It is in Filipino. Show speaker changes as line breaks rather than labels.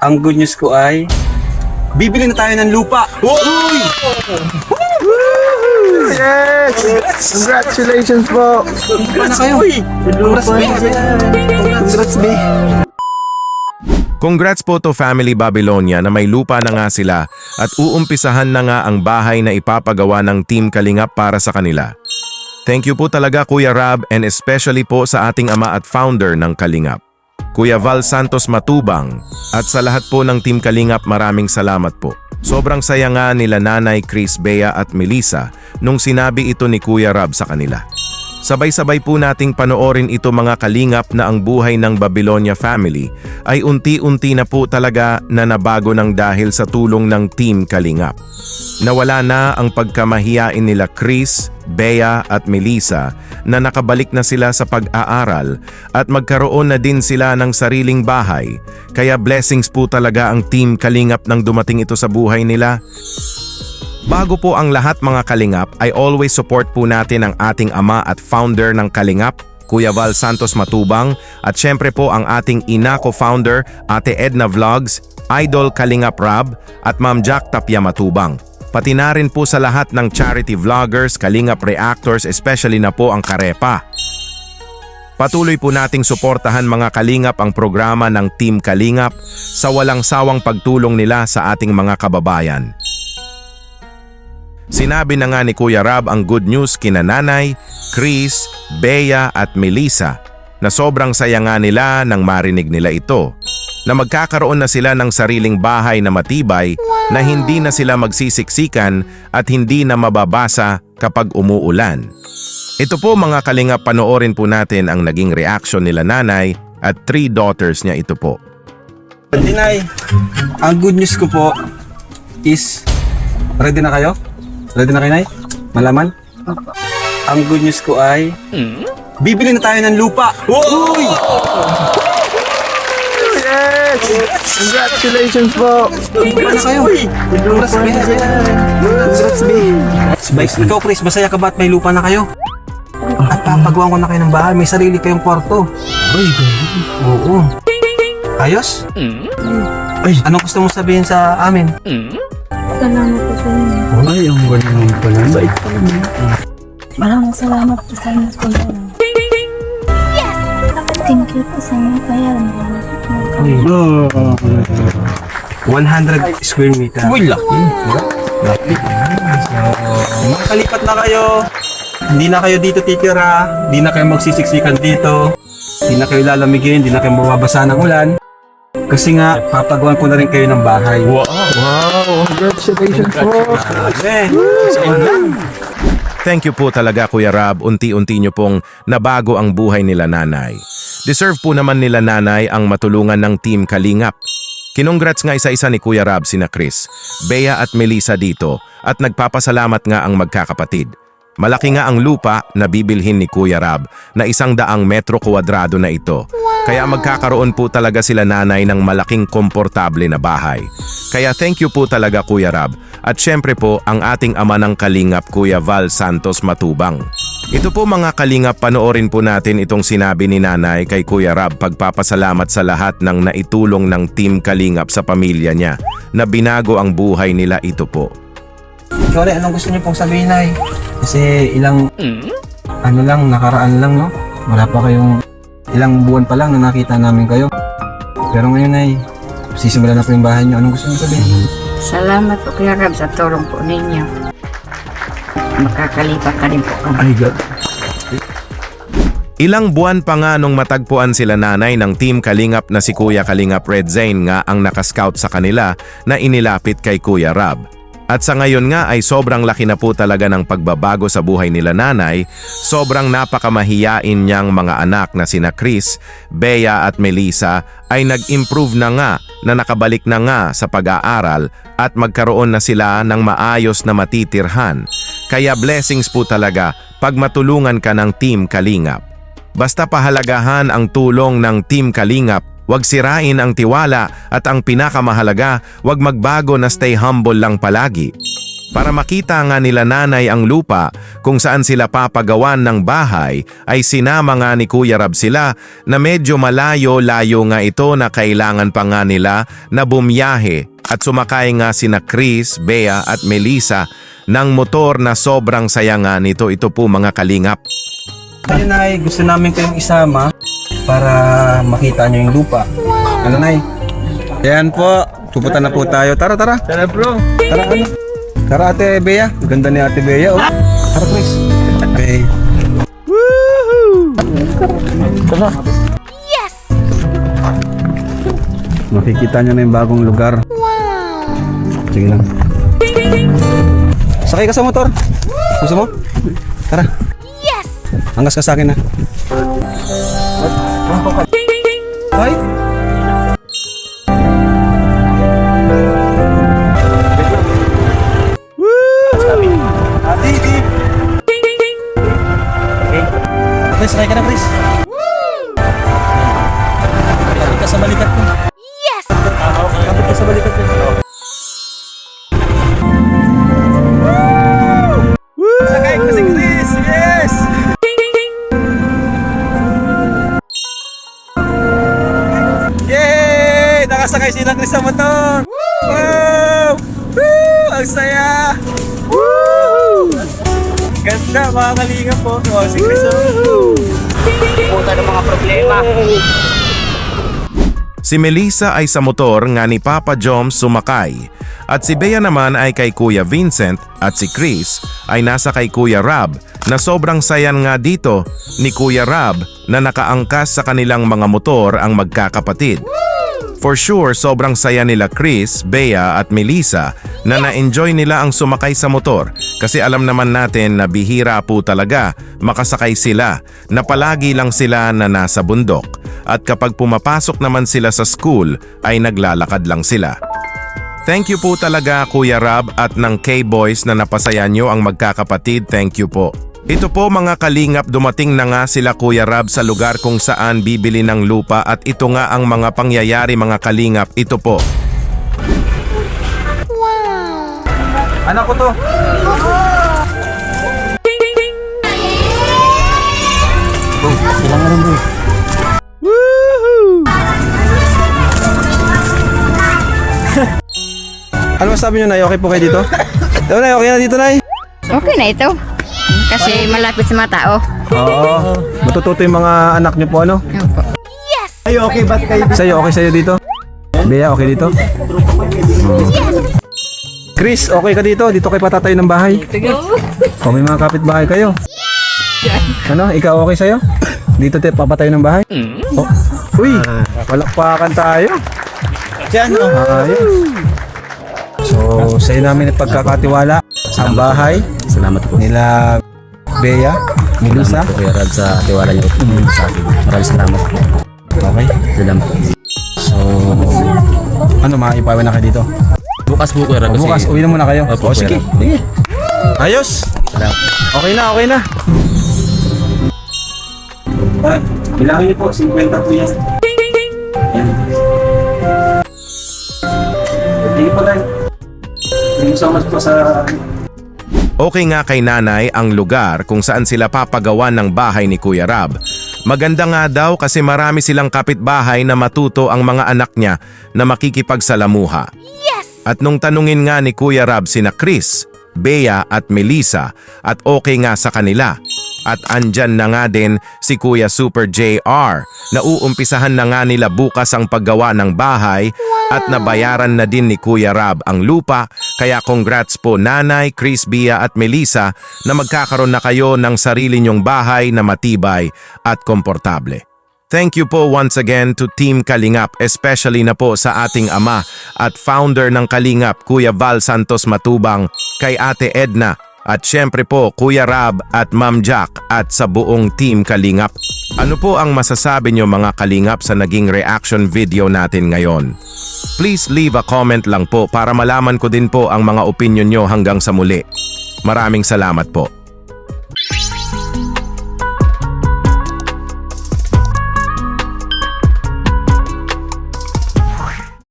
Ang good news ko ay bibili na tayo ng lupa. Uy!
Yes! Congratulations po!
Ano na kayo? Congrats, be. Congrats, be.
Congrats po to Family Babylonia na may lupa na nga sila at uumpisahan na nga ang bahay na ipapagawa ng Team Kalingap para sa kanila. Thank you po talaga Kuya Rab and especially po sa ating ama at founder ng Kalingap, Kuya Val Santos Matubang, at sa lahat po ng Team Kalingap maraming salamat po. Sobrang saya nga nila Nanay Chris, Bea at Melissa nung sinabi ito ni Kuya Rab sa kanila. Sabay-sabay po nating panoorin ito mga kalingap na ang buhay ng Babylonia family ay unti-unti na po talaga na nabago ng dahil sa tulong ng Team Kalingap. Nawala na ang pagkamahiyain nila Chris, Bea at Melissa na nakabalik na sila sa pag-aaral at magkaroon na din sila ng sariling bahay. Kaya blessings po talaga ang Team Kalingap nang dumating ito sa buhay nila. Bago po ang lahat mga Kalingap ay always support po natin ang ating ama at founder ng Kalingap, Kuya Val Santos Matubang, at syempre po ang ating ina co-founder, Ate Edna Vlogs, Idol Kalingap Rab, at Ma'am Jack Tapia Matubang. Pati na rin po sa lahat ng charity vloggers, Kalingap reactors, especially na po ang Karepa. Patuloy po nating suportahan mga Kalingap ang programa ng Team Kalingap sa walang sawang pagtulong nila sa ating mga kababayan. Sinabi na nga ni Kuya Rab ang good news kina Nanay, Chris, Bea at Melissa na sobrang saya nga nila nang marinig nila ito, na magkakaroon na sila ng sariling bahay na matibay na hindi na sila magsisiksikan at hindi na mababasa kapag umuulan. Ito po mga Kalingap, panoorin po natin ang naging reaction nila Nanay at 3 daughters niya ito po.
Dinay, ang good news ko po is ready na kayo? Ready na kayo, Nay? Malaman? Ang good news ko ay bibili na tayo ng lupa. Uy!
Yes! Congratulations po!
Ano kayo? Congrats, be. Congrats, be. Ikaw, Chris, masaya ka ba at may lupa na kayo? At papagawa ko na kayo ng bahay. May sarili kayong kwarto. Ay, oo. Ayos? Ay, anong gusto mo sabihin sa amin?
Salamat po sa inyo.
Ay, ang galing naman pala. Bait pa naman.
Maraming salamat po sa inyo. Yes! Thank you po sa inyo. Kaya
Oh. 100 square meter. Uy, laki. Laki. So, makalipat na kayo. Hindi na kayo dito titira. Hindi na kayo magsisiksikan dito. Hindi na kayo lalamigin. Hindi na kayo mababasa ng ulan. Kasi nga, papagawan ko na rin kayo ng bahay.
Wow! Congratulations po!
Thank you po talaga Kuya Rab, unti-unti nyo pong nabago ang buhay nila Nanay. Deserve po naman nila Nanay ang matulungan ng Team Kalingap. Kinongrats nga isa-isa ni Kuya Rab sina Chris, Bea at Melissa dito at nagpapasalamat nga ang magkakapatid. Malaki nga ang lupa na bibilhin ni Kuya Rab na 100 metro kwadrado na ito. Kaya magkakaroon po talaga sila Nanay ng malaking komportable na bahay. Kaya thank you po talaga Kuya Rab. At syempre po ang ating ama ng Kalingap Kuya Val Santos Matubang. Ito po mga Kalingap, panoorin po natin itong sinabi ni Nanay kay Kuya Rab pagpapasalamat sa lahat ng naitulong ng Team Kalingap sa pamilya niya na binago ang buhay nila ito po.
Sorry, anong gusto niyo pong sabihin, Nay? Kasi ilang, nakaraan lang, no? Wala pa kayong, ilang buwan pa lang na nakita namin kayo. Pero ngayon, Nay, sisimulan na po yung bahay niyo. Anong gusto niyo sabihin?
Salamat po Kuya Rab sa tulong po ninyo. Makakalipat ka rin po kami.
Ay, God.
Ilang buwan pa nga nung matagpuan sila Nanay ng Team Kalingap na si Kuya Kalingap Red Zane nga ang nakascout sa kanila na inilapit kay Kuya Rab. At sa ngayon nga ay sobrang laki na po talaga ng pagbabago sa buhay nila Nanay, sobrang napakamahiyain niyang mga anak na sina Chris, Bea at Melissa ay nag-improve na nga na nakabalik na nga sa pag-aaral at magkaroon na sila ng maayos na matitirhan. Kaya blessings po talaga pag matulungan ka ng Team Kalingap. Basta pahalagahan ang tulong ng Team Kalingap. Huwag sirain ang tiwala at ang pinakamahalaga, huwag magbago na stay humble lang palagi. Para makita nga nila nanay ang lupa kung saan sila papagawan ng bahay, ay sinama nga ni Kuya Rab sila na medyo malayo-layo nga ito na kailangan pa nga nila na bumiyahe at sumakay nga sina Chris, Bea at Melissa ng motor na sobrang saya nga nito. Ito po mga kalingap.
Ayun, Nay, gusto namin kayong isama para makita nyo yung lupa. Ano, Nay? Ayan po, pupunta na po tayo. Tara, tara.
Tara bro.
Tara, ano? Tara, Ate Bea. Ganda ni Ate Bea, oh. Tara, Chris. Okay. Tara.
Yes!
Makikita nyo na yung bagong lugar.
Wow!
Sige lang. Sakay ka sa motor. Gusto mo? Tara.
Yes!
Angas ka sa akin na. Ay! Chris, sakay ka na, Chris. Kapit ka sa balikat ko.
Yes!
Kapit ka sa balikat ko. Sakay ko si Chris! Yes! Yay! Nakasakay si Chris sa motor! Wow! Woo! Ang saya! Woo! Ganda, mga kalinga po. Oh, si Chris.
Si Melissa ay sa motor nga ni Papa Joms sumakay at si Bea naman ay kay Kuya Vincent at si Chris ay nasa kay Kuya Rab na sobrang sayan nga dito ni Kuya Rab na nakaangkas sa kanilang mga motor ang magkakapatid. For sure, sobrang saya nila Chris, Bea at Melissa na na-enjoy nila ang sumakay sa motor kasi alam naman natin na bihira po talaga makasakay sila na palagi lang sila na nasa bundok at kapag pumapasok naman sila sa school ay naglalakad lang sila. Thank you po talaga Kuya Rab at ng K-Boys na napasaya nyo ang magkakapatid. Thank you po. Ito po mga kalingap, dumating na nga sila Kuya Rab sa lugar kung saan bibili ng lupa at ito nga ang mga pangyayari mga kalingap. Ito po.
Wow!
Anak ko to. Ilang alam mo. Ano masabi nyo, Nay? Okay po kayo dito? Ito, Nay, okay na dito, Nay?
Okay na ito. Kasi malapit sa mga tao.
Oo. Matututo yung mga anak nyo po, ano?
Opo.
Ay, okay, ba't kayo? Sa'yo, okay sa'yo dito? Bea, okay dito? Chris, okay ka dito? Dito kayo patatayo ng bahay? O, may mga kapitbahay kayo? Ano, ikaw okay sa'yo? Dito tayo papatayo ng bahay? Oh. Uy, palakpakan tayo. Ayos. So, sa'yo namin ang pagkakatiwala ang bahay.
Salamat po.
Nila Bea, Melissa.
Salamat po Kuya Rab sa tiwala niyo sa akin. Maraming salamat po.
Okay.
Salamat po.
So, ano, maipawan na kayo dito?
Bukas po Kuya Rab. kasi-
Bukas, uwi na muna kayo.
Opo,
O, sige.
Kuya Rab.
Sige. Ayos.
Salamat.
Okay na, okay na. Bilangin niyo po, 50 po yan. Hindi po lang. Thank you so much po sa...
Okay nga kay nanay ang lugar kung saan sila papagawan ng bahay ni Kuya Rab. Maganda nga daw kasi marami silang kapitbahay na matuto ang mga anak niya na makikipagsalamuha.
Yes!
At nung tanungin nga ni Kuya Rab sina Chris, Bea at Melissa at okay nga sa kanila. At andyan na nga din si Kuya Super JR na uumpisahan na nga nila bukas ang paggawa ng bahay at nabayaran na din ni Kuya Rab ang lupa. Kaya congrats po Nanay, Chris, Bea at Melissa na magkakaroon na kayo ng sarili nyong bahay na matibay at komportable. Thank you po once again to Team Kalingap, especially na po sa ating ama at founder ng Kalingap, Kuya Val Santos Matubang, kay Ate Edna, at syempre po Kuya Rab at Ma'am Jack at sa buong Team Kalingap. Ano po ang masasabi nyo mga Kalingap sa naging reaction video natin ngayon? Please leave a comment lang po para malaman ko din po ang mga opinion nyo hanggang sa muli. Maraming salamat po.